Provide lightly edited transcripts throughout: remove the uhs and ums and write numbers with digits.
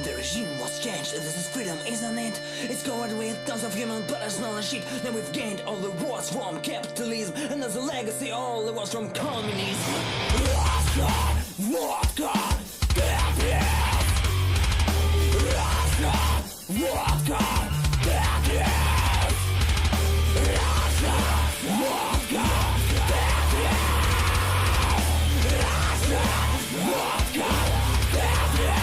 The regime was changed, this is freedom, isn't it? It's covered with tons of human personal shit. Now we've gained all the rewards from capitalism, and as a legacy, all the rewards from communism. Russia, vodka, capitalism. Russia, vodka, capitalism. Russia, vodka, capitalism. Russia, vodka, capitalism.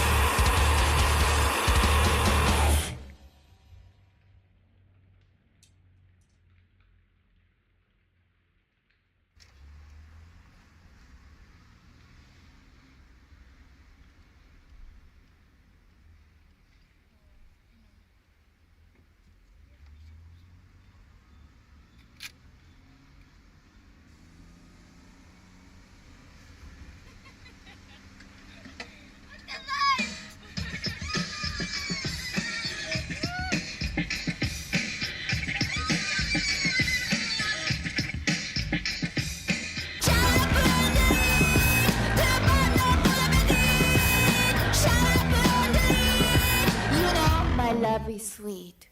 Love is sweet.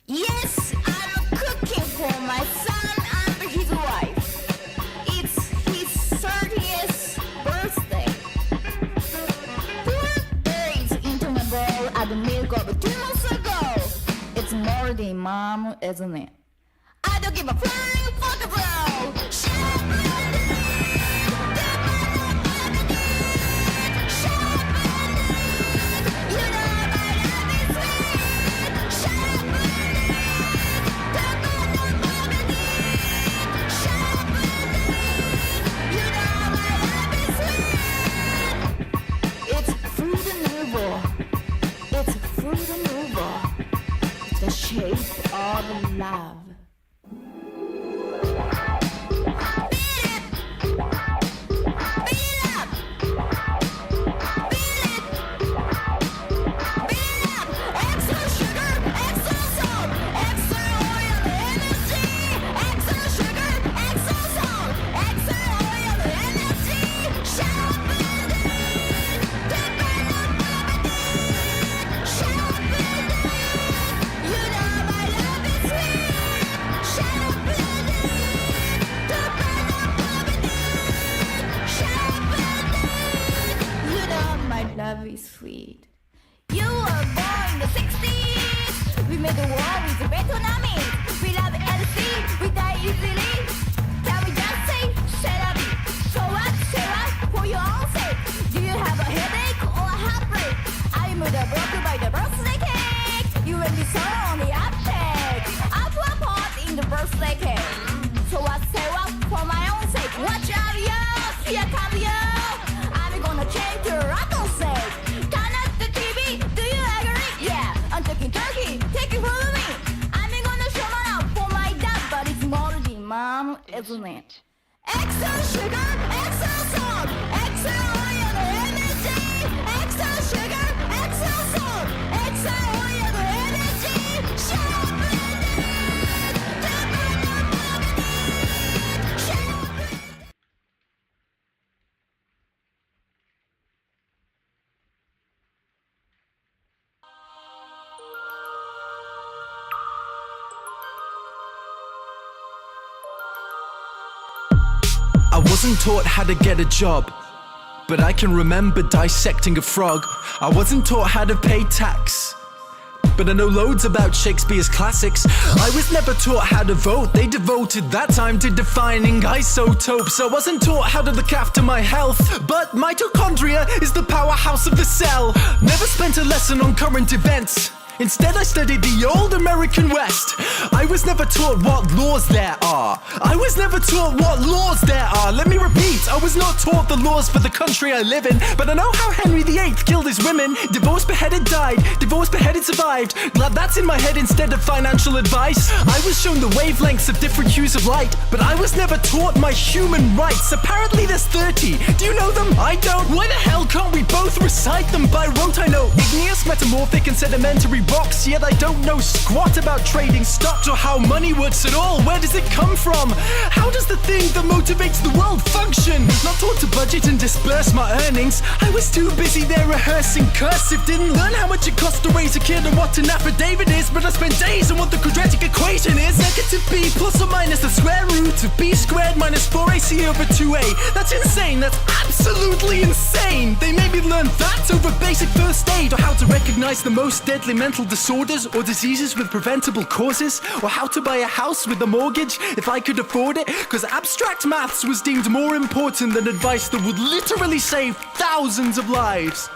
Yes, I'm cooking for my son and his wife. It's his 30th birthday. 4 berries into my bowl at the milk of 2 months ago. It's more than mom, isn't it? I don't give a flying fuck about. The shape of love. Love is sweet. You were born in the 60s. We made the war with the Vietnamese. We love LC, we die easily. Can we just say, shut up? So what, for your own sake? Do you have a headache or a heartbreak? I'm broken by the birthday cake. You and me so on the uptake. Up one part in the birthday cake. So what, for my own sake? Watch out, yo, here come you. I'm gonna change your rattle sake. Turn up the TV, do you agree? Yeah, I'm talking turkey, take it from me. I'm gonna show my love for my dad, but it's more than mom, isn't it? Extra sugar, extra salt, extra oil, energy. Extra sugar, extra salt. wasn't taught how to get a job, but I can remember dissecting a frog. I wasn't taught how to pay tax, but I know loads about Shakespeare's classics. I was never taught how to vote. They devoted that time to defining isotopes. I wasn't taught how to look after my health, but mitochondria is the powerhouse of the cell. Never spent a lesson on current events. Instead, I studied the old American West. I was never taught what laws there are. I was never taught what laws there are. Let me repeat, I was not taught the laws for the country I live in, but I know how Henry VIII killed his women. Divorced, beheaded, died. Divorced, beheaded, survived. Glad that's in my head instead of financial advice. I was shown the wavelengths of different hues of light, but I was never taught my human rights. Apparently there's 30. Do you know them? I don't. Why the hell can't we both recite them by rote? I know igneous, metamorphic, and sedimentary rocks, yet I don't know squat about trading stocks or how money works at all. Where does it come from? How does the thing that motivates the world function? Not taught to budget and disperse my earnings. I was too busy there rehearsing cursive. Didn't learn how much it costs to raise a kid and what an affidavit is, but I spent days on what the quadratic equation is. Negative b plus or minus the square root of b squared minus 4ac over 2a. That's insane. That's absolutely insane. They made me learn that over basic first aid, or how to recognize the most deadly mental disorders or diseases with preventable causes, or how to buy a house with a mortgage if I could afford it, because abstract maths was deemed more important than advice that would literally save thousands of lives.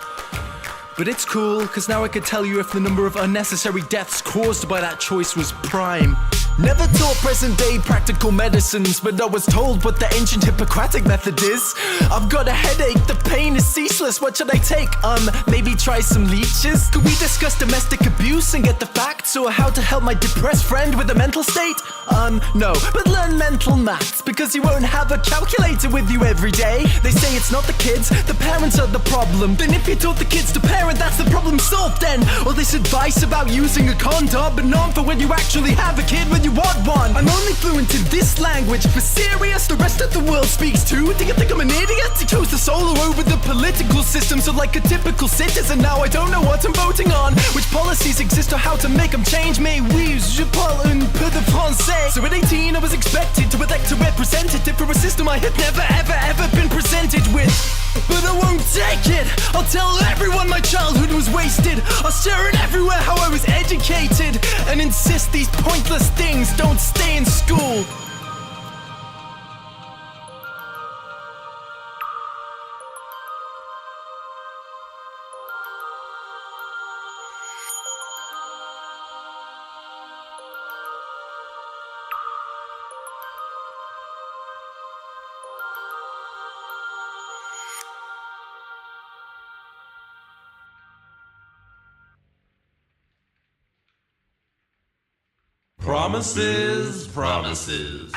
But it's cool, because now I could tell you if the number of unnecessary deaths caused by that choice was prime. Never taught present day practical medicines, but I was told what the ancient Hippocratic method is. I've got a headache, the pain is ceaseless, what should I take? Maybe try some leeches? Could we discuss domestic abuse and get the facts, or how to help my depressed friend with a mental state? No, but learn mental maths, because you won't have a calculator with you every day. They say it's not the kids, the parents are the problem. Then if you taught the kids to parent, that's the problem solved then. All this advice about using a condom, but not for when you actually have a kid when you want one. I'm only fluent in this language, for serious, the rest of the world speaks too. Do you think I'm an idiot? I chose the solo over the political system, so like a typical citizen now I don't know what I'm voting on, which policies exist or how to make them change. Mais oui, je parle un peu de français. So at 18 I was expected to elect a representative for a system I had never ever been presented with. But I won't take it. I'll tell everyone my childhood was wasted. I'll share it everywhere how I was educated, and insist these pointless things don't stay in school. Promises, promises.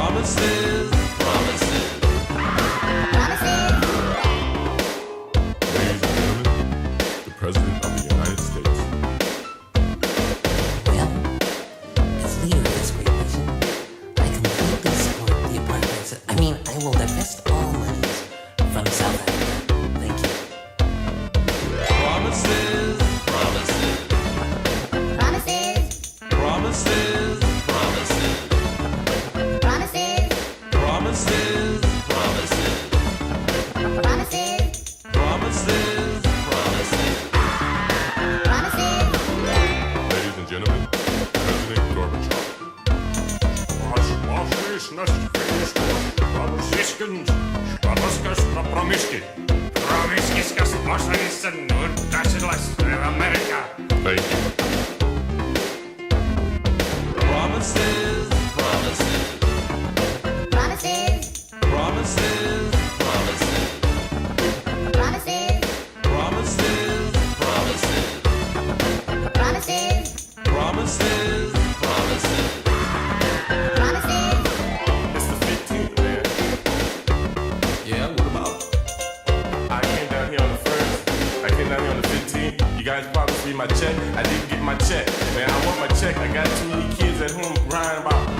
Promises, promises. President of the United States. Well, as leader of this great nation, I completely support the appointments. I will divest all monies from South Africa. Thank you. Promises, promises. Promises, Promises, promises. promises, Promises, promises. promises, Promises, promises. promises. Ladies and gentlemen, President Gorbachev. Thank you. Promises, promises. Promises, Promises, promises. promises, Promises, promises. Promises. It's the 15th, man. Yeah, what about? I came down here on the 1st. I came down here on the 15th. You guys promised me my check. I didn't get my check. Man, I want my check. I got too many kids at home crying about